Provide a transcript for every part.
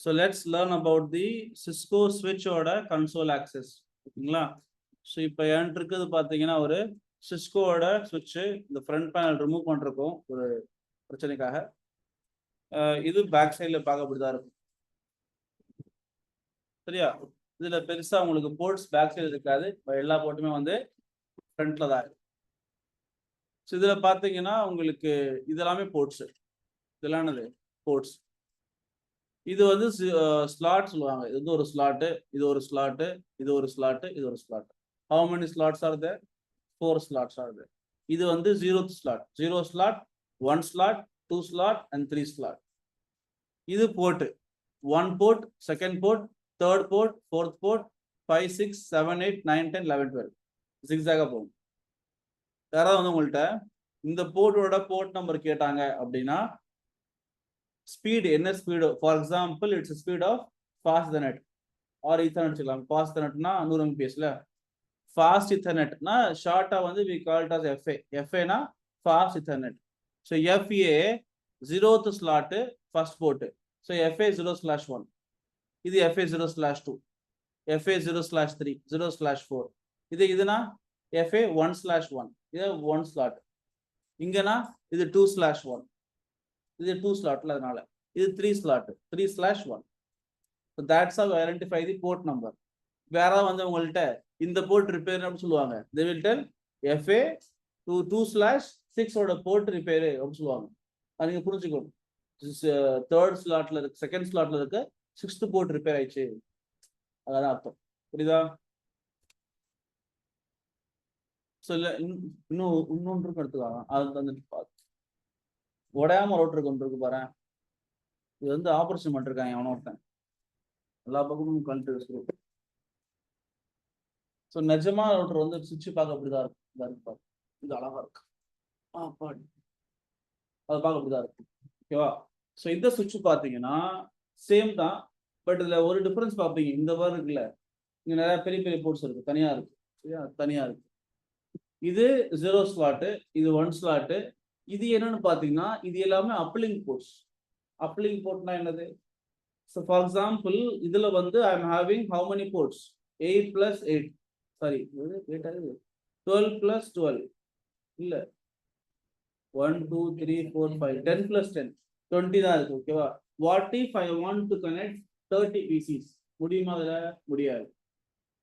So let's learn about the Cisco switch ஓட console access. ஓகேங்களா? So இப்போ என்கிட்ட இருக்கிறது பார்த்தீங்கன்னா ஒரு சிஸ்கோட சுவிட்சு. இந்த ஃப்ரண்ட் பேனல் ரிமூவ் பண்ணுறக்கும் ஒரு பிரச்சனைக்காக இது பேக் சைடில் பார்க்க அப்படிதான் இருக்கும். சரியா? இதில் பெருசாக உங்களுக்கு போர்ட்ஸ் பேக் சைடு இருக்காது, எல்லா போர்ட்டுமே வந்து ஃப்ரண்ட்ல தான் இருக்கும். ஸோ இதில் பார்த்தீங்கன்னா உங்களுக்கு இதெல்லாமே போர்ட்ஸு. இதெல்லாம் என்னது? போர்ட்ஸ். இது வந்து ஸ்லாட் சொல்லுவாங்க. இது வந்து ஒரு ஸ்லாட்டு, இது ஒரு ஸ்லாட்டு, இது ஒரு ஸ்லாட்டு, இது ஒரு slot. How many slots are there? 4 slots are there. இது வந்து 0th slot. 0 slot, 1 slot, 2 slot and 3 slot. இது board 1 port, 2nd port, 3rd port, 4th port, 5, 6, 7, 8, 9, 10, 11, 12. ஜிக்ஸாக போகும். யாராவது வந்து உங்கள்கிட்ட இந்த போர்ட்டோட போர்ட் நம்பர் கேட்டாங்க அப்படின்னா ஸ்பீடு என்ன speed? For example it's speed of fast ethernet or ethernet வச்சுக்கலாம். ஃபாஸ்ட் எத்தர்நெட்னா 100 mbpsல. ஃபாஸ்ட் இத்தர்நெட்னா ஷார்ட்டா வந்து we call it as FA. FA-னா fast ethernet. So FA 0th slot first port. So FA 0/1. இது FA 0/2. FA 0/3, 0/4. இதுனா FA 1/1. இது 1 slot. இங்கன்னா இது 2/1. இது 2 slotல, அதனால இது 3 slot, 3/1. So that's how I identify the port number. வேற வந்து உங்கள்கிட்ட இந்த போர்ட் ரிப்பேர் அப்படின்னு சொல்லுவாங்க. they will tell FA 2/6 ஓட போர்ட் ரிப்பேர் அப்படின்னு சொல்லுவாங்க. அது நீங்க புரிஞ்சுக்கணும். 3rd slotல இருக்கு, 2nd slotல இருக்க 6th போர்ட் ரிப்பேர் ஆயிடுச்சு, அதான் அர்த்தம். புரியுதா? ஸோ இல்லை இன்னொன்று எடுத்துக்காங்க. அது வந்துட்டு பார்த்து உடையாம ரோட்டருக்கு ஒன்று இருக்கு பாரு. இது வந்து ஆபரேஷன் பண்ணிருக்காங்க எவனோ ஒருத்தன். எல்லா பக்கமும் கழட்டு. ஸோ நிஜமா ரவுட்டர் வந்து சுவிட்ச் பார்க்க அப்படிதான் இருக்கும். இது அழகா இருக்கு. அது பார்க்க அப்படிதான் இருக்கும். ஓகேவா? ஸோ இந்த சுவிட்ச் பார்த்தீங்கன்னா சேம் தான், பட் இதுல ஒரு டிஃபரன்ஸ் பார்ப்பீங்க. இந்த மாதிரி இருக்குல்ல, இங்க நிறைய பெரிய பெரிய போர்ட்ஸ் இருக்கு, தனியா இருக்கு. சரியா? தனியா இருக்கு. இது 0 ஸ்லாட்டு, இது 1 ஸ்லாட்டு. இது என்னன்னு பார்த்தீங்கன்னா இது எல்லாமே அப்லிங்க் போர்ட்ஸ். அப்லிங்க் போர்ட்னா என்னது? ஸோ ஃபார் எக்ஸாம்பிள் இதுல வந்து I am having how many ports? 8 + 8. Sorry 12 + 12 இல்ல 1 2 3 4 5 10 + 10 20 தான் இருக்கு. ஓகேவா? What if I want to connect 30 PCs? முடியுமா? அதுல முடியாது.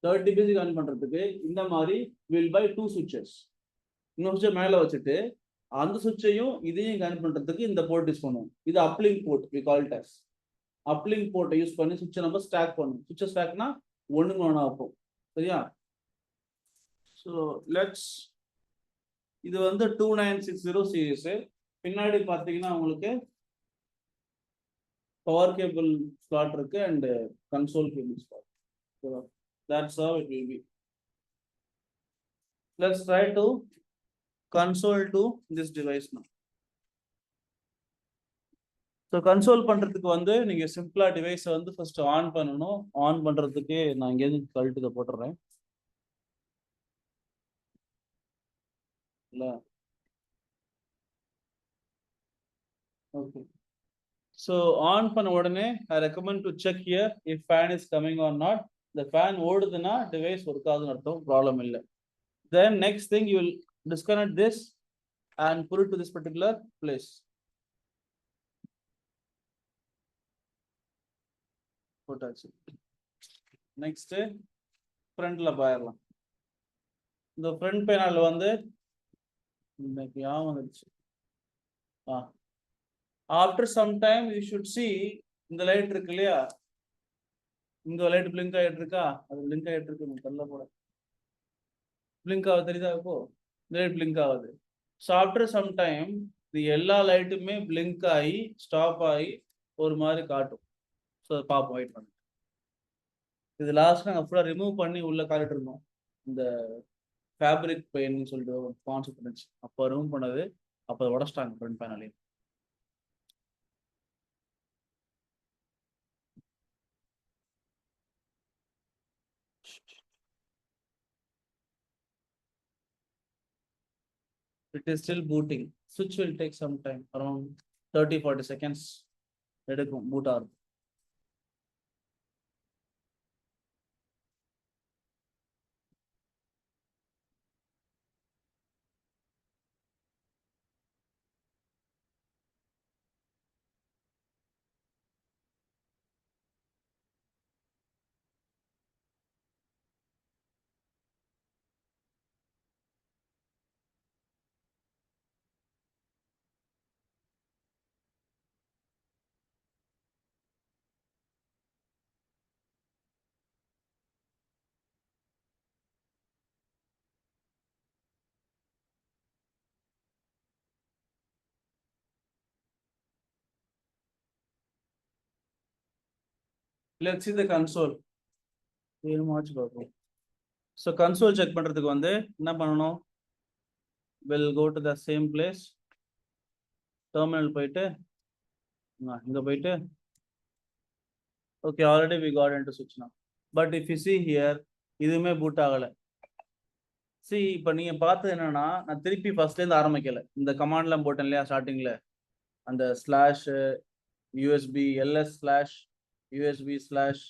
30 PC கனெக்ட் பண்றதுக்கு இந்த மாதிரி வில் பை 2 switches. இன்னொரு சுவிட்சை மேல வச்சுட்டு அந்த சுவிட்சையும் இதையும் கனெக்ட் பண்றதுக்கு இந்த போர்ட் யூஸ் பண்ணுவோம். இது uplink port, we call it as. Uplink போர்ட்டை யூஸ் பண்ணி சுவிட்சை நம்ம ஸ்டாக் பண்ணுவோம். சுவிட்சை ஸ்டாக்னா ஒண்ணுங்க ஒண்ணா வைப்போம். சரியா? ஸோ லெட்ஸ், இது வந்து 2960 சீரிஸ். பின்னாடி பார்த்தீங்கன்னா உங்களுக்கு பவர் கேபிள் ஸ்லாட் இருக்கு and console cable slot. That's how it will be. Let's try to console to this device now. So console பண்றதுக்கு வந்து நீங்க சிம்பிளா டிவைஸை வந்து ஃபர்ஸ்ட் ஆன் பண்ணணும். ஆன் பண்றதுக்கு நான் இங்கேருந்து கழட்டுக்க போட்டுறேன். Okay. So on பண்ண உடனே I recommend to check here if fan is coming or not. The fan ஓடுதுன்னா device work ஆகுதுன்னு அர்த்தம், ப்ராப்ளம் இல்லை. Then next thing you will disconnect this and put it to this particular place. போட்டாச்சு. Next ஃப்ரண்ட்ல பாயிரலாம். இந்த front panel வந்து இன்னைக்கு வந்துச்சு. After some time you should see இந்த லைட் இருக்கு இல்லையா, இந்த லைட் பிளிங்க் ஆகிட்டு இருக்கா? அது பிளிங்க் ஆகிட்டு இருக்கு. தெரியல போட பிளிங்க் ஆகுது, தெரியுதா? இப்போ லைட் பிளிங்க் ஆகுது. ஸோ ஆஃப்டர் சம் டைம் இது எல்லா லைட்டுமே பிளிங்க் ஆகி ஸ்டாப் ஆகி ஒரு மாதிரி காட்டும். ஸோ அதை பார்ப்போம், வெயிட் பண்ணி. இது லாஸ்ட் நாங்கள் ஃபுல்லாக ரிமூவ் பண்ணி உள்ள காட்டிட்டு இருந்தோம். இந்த ஃபேப்ரிக் பெயின்னு சொல்லிட்டு ஒரு கான்செப்ட் இருந்துச்சு, அப்போ ரிமூவ் பண்ணது. அப்போ உடச்சிட்டாங்க front பேனலே. It is still booting. Switch will take some time, around 30-40 seconds. எடுக்கும் பூட் ஆகும். let's see the console. So console check பண்றதுக்கு வந்து என்ன பண்ணணும்? We'll go to the same place. Terminal போயிட்டு இங்க போயிட்டு okay, already we got into switch now. But if you see here, இதுவுமே boot ஆகல. See, இப்போ நீங்க பார்த்தது என்னன்னா, நான் திருப்பி ஃபர்ஸ்ட்ல இருந்து ஆரம்பிக்கல. இந்த கமாண்ட்லாம் போட்டேன் இல்லையா ஸ்டார்டிங்ல, அந்த slash USB LS slash USB slash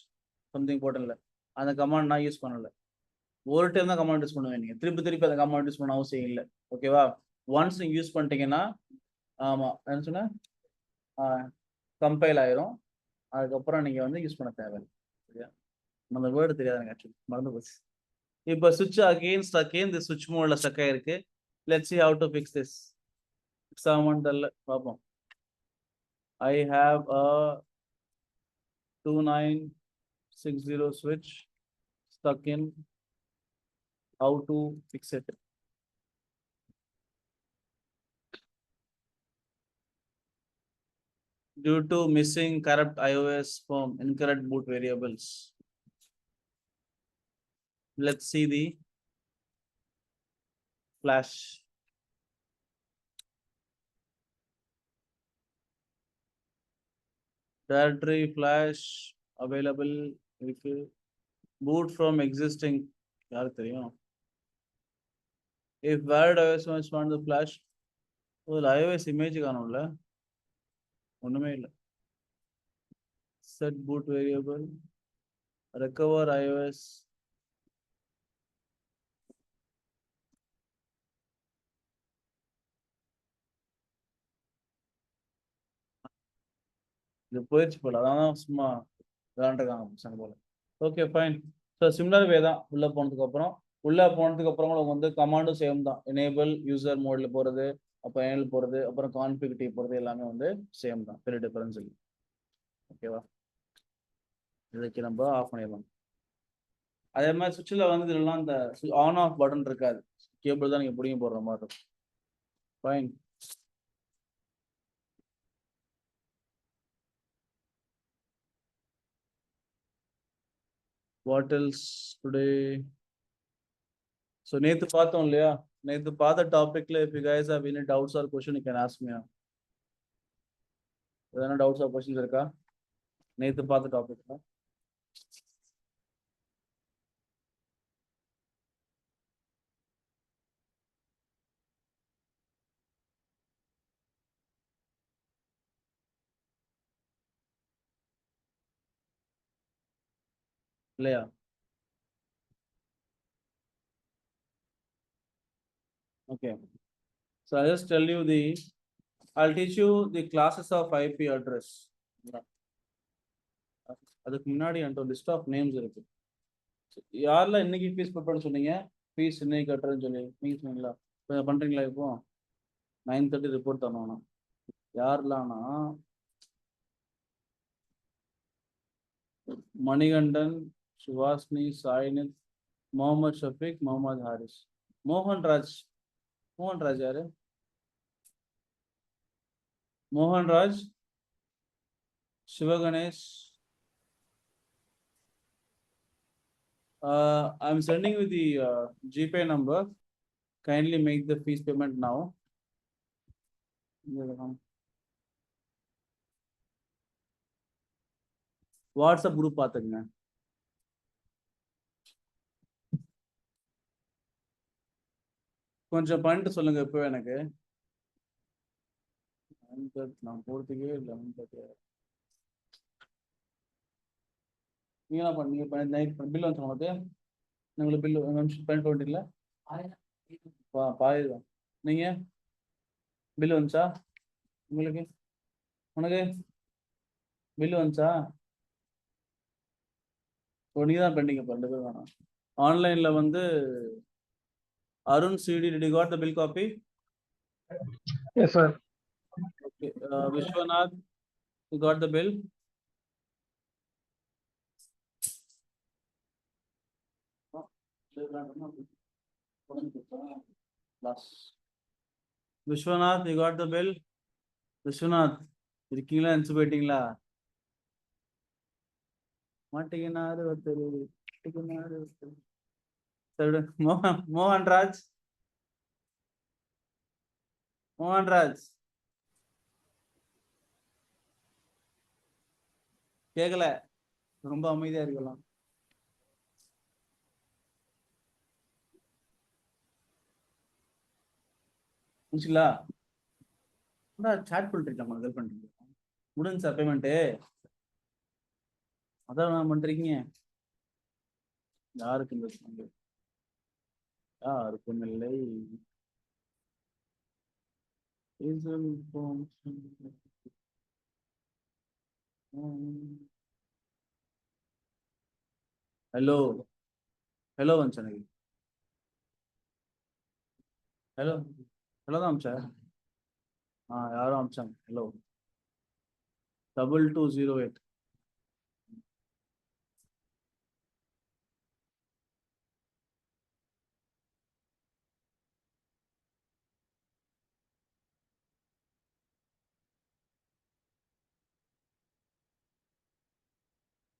something போட்டேன்ல, அந்த கமாண்ட் நான் யூஸ் பண்ணல. ஒரு டைம் தான் கமாண்ட் யூஸ் பண்ணுவேன். நீங்க திருப்பி திருப்பி அந்த கமாண்ட் யூஸ் பண்ண அவசியம் இல்லை. ஓகேவா? ஒன்ஸ் நீங்க யூஸ் பண்ணிட்டீங்கன்னா, ஆமா என்ன சொன்ன, கம்பைல் ஆயிரும். அதுக்கப்புறம் நீங்க வந்து யூஸ் பண்ண தேவையில்லை. சரியா? நம்ம வேர்டு தெரியாதுங்க, ஆக்சுவலி மறந்து போச்சு. இப்போ சுவிட்ச் அகெயின் இந்த சுவிட்ச் மோட்ல ஸ்டக் ஆயிருக்கு. Let's see how to fix this. Example தெரியல, பார்ப்போம். I have a 2960 switch stuck in. How to fix it? Due to missing corrupt iOS from incorrect boot variables. Let's see the flash. Directory flash available. Boot from existing. யாருக்கு தெரியும்? If valid iOS must want the flash. ஒரு iOS image காணும்ல, ஒண்ணுமே இல்லை. Set boot variable. Recover iOS. இது போயிடுச்சு போல, அதான் சும்மா விளாண்டுருக்காங்க பசங்க போல. Okay fine. ஸோ சிமிலர் வே தான். உள்ள போனதுக்கு அப்புறம் உங்களுக்கு வந்து கமாண்டும் சேம் தான். எனேபிள் யூசர் மோட்ல போறது, அப்போ எனேபிள் போறது, அப்புறம் கான்ஃபிகிரிட்டி போறது, எல்லாமே வந்து சேம் தான். பெரிய டிஃபரன்ஸ் இல்லை. ஓகேவா? இதுக்கு நம்ம ஆஃப் பண்ணிடலாம். அதே மாதிரி சுவிட்சில் வந்து இதெல்லாம் இந்த ஆன் ஆஃப் பட்டன் இருக்காது. கேபிள் தான் நீங்கள் பிடிங்க போடுற மாதிரி இருக்கும். Fine. What else today? So நேற்று பார்த்தோம் இல்லையா, நேற்று பார்த்த டாபிக்ல if you guys have any doubts or question you can ask me. எதனா டவுட்ஸ் ஆர் கொஸ்டின்ஸ் இருக்கா நேற்று பார்த்த டாபிக்ல? இல்லையா? Okay. So I'll just tell you I'll teach you the classes of IP address. அதுக்கு முன்னாடி என்கிட்ட லிஸ்ட் ஆஃப் நேம்ஸ் இருக்கு. யாரெல்லாம் இன்னைக்கு ஃபீஸ் கட்டுறேன்னு சொன்னீங்க? ஃபீஸ் இன்னைக்கு கட்டுறேன்னு சொல்லி நீங்க சொன்னீங்களா? இப்போ பண்றீங்களா? இப்போ 9:30 ரிப்போர்ட் தரணும். யாரெல்லாம்னா மணிகண்டன், சுவாஸ்னி, சாய்னித், முகமது ஷஃபிக், முகமது ஹாரிஸ், மோகன்ராஜ். மோகன்ராஜ் யாரு? Mohanraj, Sivaganesh. I'm sending you the GPay number. Kindly make the fees payment now. WhatsApp group பார்த்துங்க. கொஞ்சம் பண்ணிட்டு சொல்லுங்க இப்போ எனக்கு. நான் போறதுக்கே இல்லை. நீங்க என்ன பண்ணீங்க? நைட் பில் வந்து உங்களுக்கு பில் பண்ணிட்டு வந்துட்டீங்களா? பாய் தான். நீங்க பில் வந்துச்சா உங்களுக்கு? உனக்கு பில் வந்துச்சா? நீங்க தான் பெண்டிங். இப்போ 2 பேர் வேணாம். ஆன்லைன்ல வந்து Arun CD, did you got the bill copy? Yes, sir. Okay. Vishwanath, you got the bill? Vishwanath, you got the bill? Vishwanath, இருக்கீங்களா? அனுப்பிச்சு போயிட்டீங்களா? மாட்டிக்கினாரு ஒருத்தர், மாட்டிக்கினாரு ஒருத்தர். சரி விடு. மோகன்ராஜ், மோகன்ராஜ் கேக்கல, ரொம்ப அமைதியா இருக்கலாம். முடிச்சுங்களா? சாட் பண்ணிட்டு இருக்காமா கேர்ள் ஃப்ரெண்ட்? முடிஞ்சா பேமெண்ட்டு? அதான் நான் பண்றீங்க. யாருக்கு இந்த சொந்த? யாருக்கும் இல்லை. ஹலோ ஹலோ வஞ்சனகி, ஹலோ ஹலோ தான் அமிச்சா. யாரும் அமிச்சாங்க. ஹலோ 2208.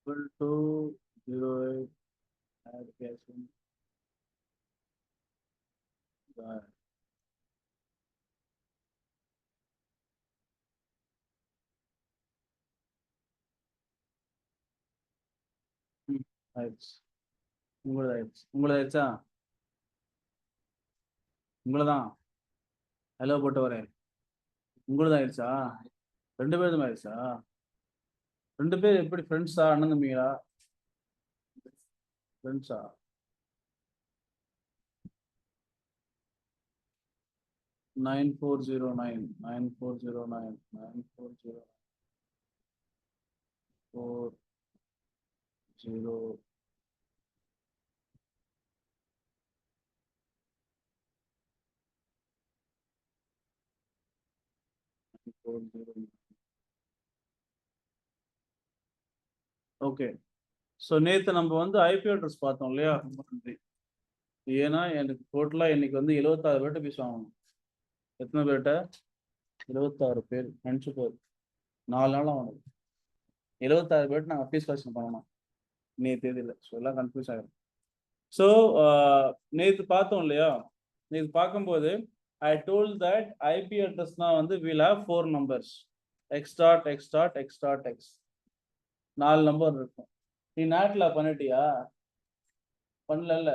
Double 208. Application. ஆயிடுச்சு. உங்களது ஆயிடுச்சு. உங்களது ஆயிடுச்சா? உங்களதான் ஹலோ போட்டு வரேன். உங்களது ஆயிடுச்சா? 2 பேரும் ஆயிடுச்சா? 2 பேர் எப்படி ஃப்ரெண்ட்ஸா, அண்ணன் தம்பிங்களா? ஃப்ரெண்ட்ஸா? Nine four zero nine 40. Okay. So நேற்று நம்ம வந்து ஐபி அட்ரஸ் பார்த்தோம் இல்லையா? ரொம்ப நன்றி. ஏன்னா எனக்கு டோட்டலாக இன்னைக்கு வந்து 76 பேர்கிட்ட பீஸ் வாங்கணும். எத்தனை பேர்கிட்ட? 76 பேர். நினச்சி போகுது 4 நாளாக வாங்கணும். 76 பேர்ட்டு நாங்கள் ஃபீஸ் கலெக்ஷன் பண்ணணும் நேற்று தேதியில். ஸோ எல்லாம் கன்ஃபியூஸ் ஆகிடும். ஸோ நேற்று பார்த்தோம் இல்லையா? நேற்று பார்க்கும்போது I told that IP addressனா வந்து we'll have 4 numbers. X dot X dot X dot X. 4 number இருக்கும். நீ நாட்டில் பண்ணிட்டியா? பண்ணல.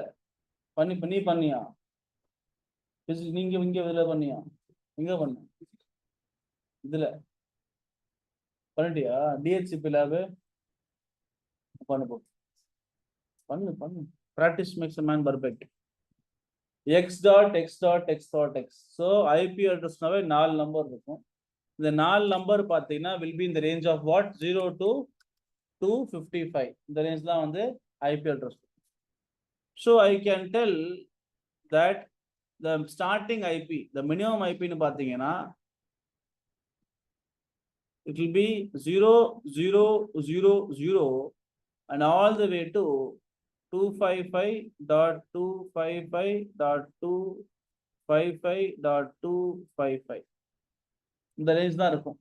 நீ பண்ணியா? நீங்க இங்க இதுல பண்ணியா? எங்க பண்ண? இதுல பண்ணிட்டியா? DHCP லேபு பண்ணு. Practice makes a man perfect. X dot X dot X dot X. So IP addressனாவே 4 number இருக்கும். இந்த 4 நம்பர் பார்த்தீங்கன்னா will be in the range of what? 0 to 255. இந்த ரேஞ்ச் தான் வந்து IP address. So I can tell that the starting IP, the minimum IP னு பார்த்தீங்கன்னா it will be 0000 and all the way to 255.255.255.255. இந்த range தான் இருக்கும்.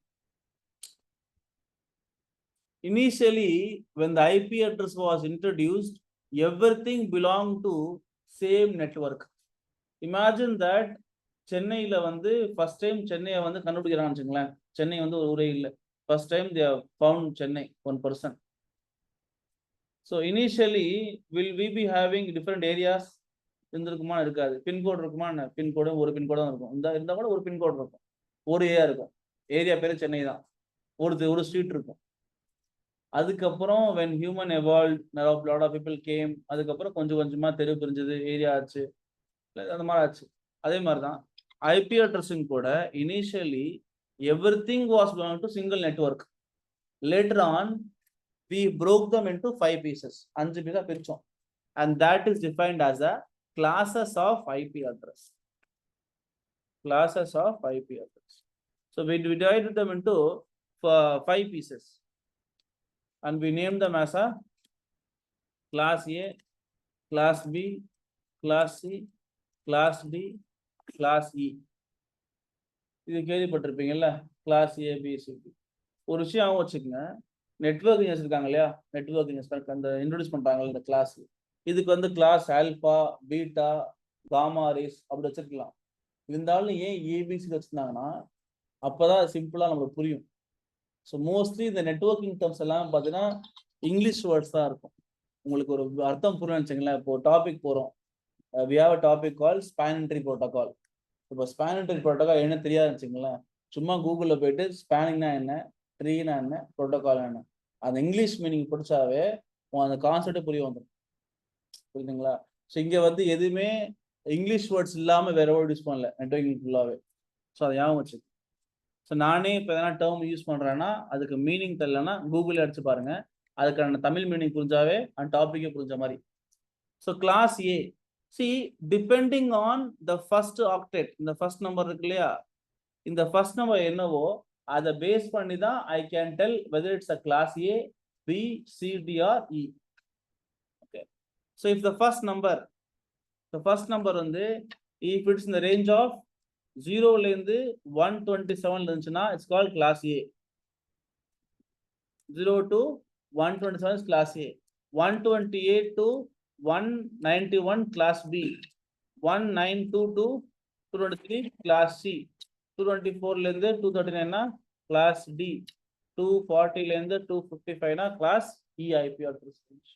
Initially, when the IP address was introduced, everything belonged to same network. Imagine that சென்னையில வந்து first time சென்னையை வந்து கண்டுபிடிக்கிறான்னு வச்சுங்களேன். சென்னை வந்து ஒரு ஊரே இல்லை. First time they have found Chennai, one person. So initially, will we be having different areas? இருந்திருக்குமா? இருக்காது. பின்கோடு இருக்குமா? பின்கோடு ஒரு பின்கோடு தான் இருக்கும். இருந்தா கூட ஒரு பின்கோடு இருக்கும். ஒரு ஏரியா இருக்கும். ஏரியா பேரு சென்னை தான். ஒரு ஸ்ட்ரீட் இருக்கும். அதுக்கப்புறம் when human evolved, lot of people came. அதுக்கப்புறம் கொஞ்சம் கொஞ்சமா தெரு பிரிஞ்சது, ஏரியா ஆச்சு, அந்த மாதிரி ஆச்சு. அதே மாதிரி தான் IP addressing கூட initially everything was belonging to single network. Later on we broke them into 5 pieces. 5 pizza பிரிச்சோம். And that is defined as a classes of IP address. Classes of IP address. So we divided them into 5 pieces. And we named them as a class A, class B, class C, class D, class E. இது கேள்விப்பட்டிருப்பீங்கல்ல? class A, B, C, D. ஒரு விஷயம் வச்சுக்கோங்க. Network engineers இருக்காங்க இல்லையா, network engineers அந்த introduce பண்றாங்க இந்த class. இதுக்கு வந்து class alpha, beta, gamma rays அப்படி வச்சிருக்கலாம். இருந்தாலும் ஏன் ஏபிசி வச்சிருந்தாங்கன்னா அப்பதான் சிம்பிளா நமக்கு புரியும். ஸோ மோஸ்ட்லி இந்த நெட்வொர்க்கிங் டேர்ம்ஸ் எல்லாம் பார்த்தீங்கன்னா இங்கிலீஷ் வேர்ட்ஸ் தான் இருக்கும். உங்களுக்கு ஒரு அர்த்தம் புரியணும்னு வச்சுங்களேன். இப்போ டாபிக் போறோம். we have a topic called span entry protocol. இப்போ ஸ்பேன் என்ட்ரி ப்ரோட்டோகால் என்ன தெரியாது வச்சுங்களேன். சும்மா கூகுளில் போயிட்டு ஸ்பேனிங்னா என்ன, ட்ரீனா என்ன, ப்ரோட்டோகால் என்ன, அந்த இங்கிலீஷ் மீனிங் படிச்சாவே அந்த கான்செப்டே புரிய வந்துடும். புரியுதுங்களா? ஸோ இங்கே வந்து எதுவுமே இங்கிலீஷ் வேர்ட்ஸ் இல்லாமல் வேற வேர்டு யூஸ் பண்ணல நெட்வொர்க்கிங் ஃபுல்லாகவே. ஸோ அதை ஞாபகம் வச்சு. ஸோ நானே இப்போ எதனா டேர்ம் யூஸ் பண்ணுறேன்னா அதுக்கு மீனிங் தெரியலன்னா கூகுளே அடிச்சு பாருங்க. அதுக்கான தமிழ் மீனிங் புரிஞ்சாவே அந்த டாப்பிக்கே புரிஞ்ச மாதிரி. So class A, see depending on the first octet, இந்த ஃபர்ஸ்ட் நம்பர் இருக்கு இல்லையா, இந்த ஃபர்ஸ்ட் நம்பர் என்னவோ அதை பேஸ் பண்ணி தான் I can tell whether it's a class A, B, C, D or E. Okay, so if the first number வந்து if it's in the range of 0 ல இருந்து 127 இருந்துச்சுன்னா it's called class A. 0 to 127 is class A. 128 to 191 class B. 192 to 223 class C. 224 ல இருந்து 239 class D. 240 ல இருந்து 255 class E IP address range.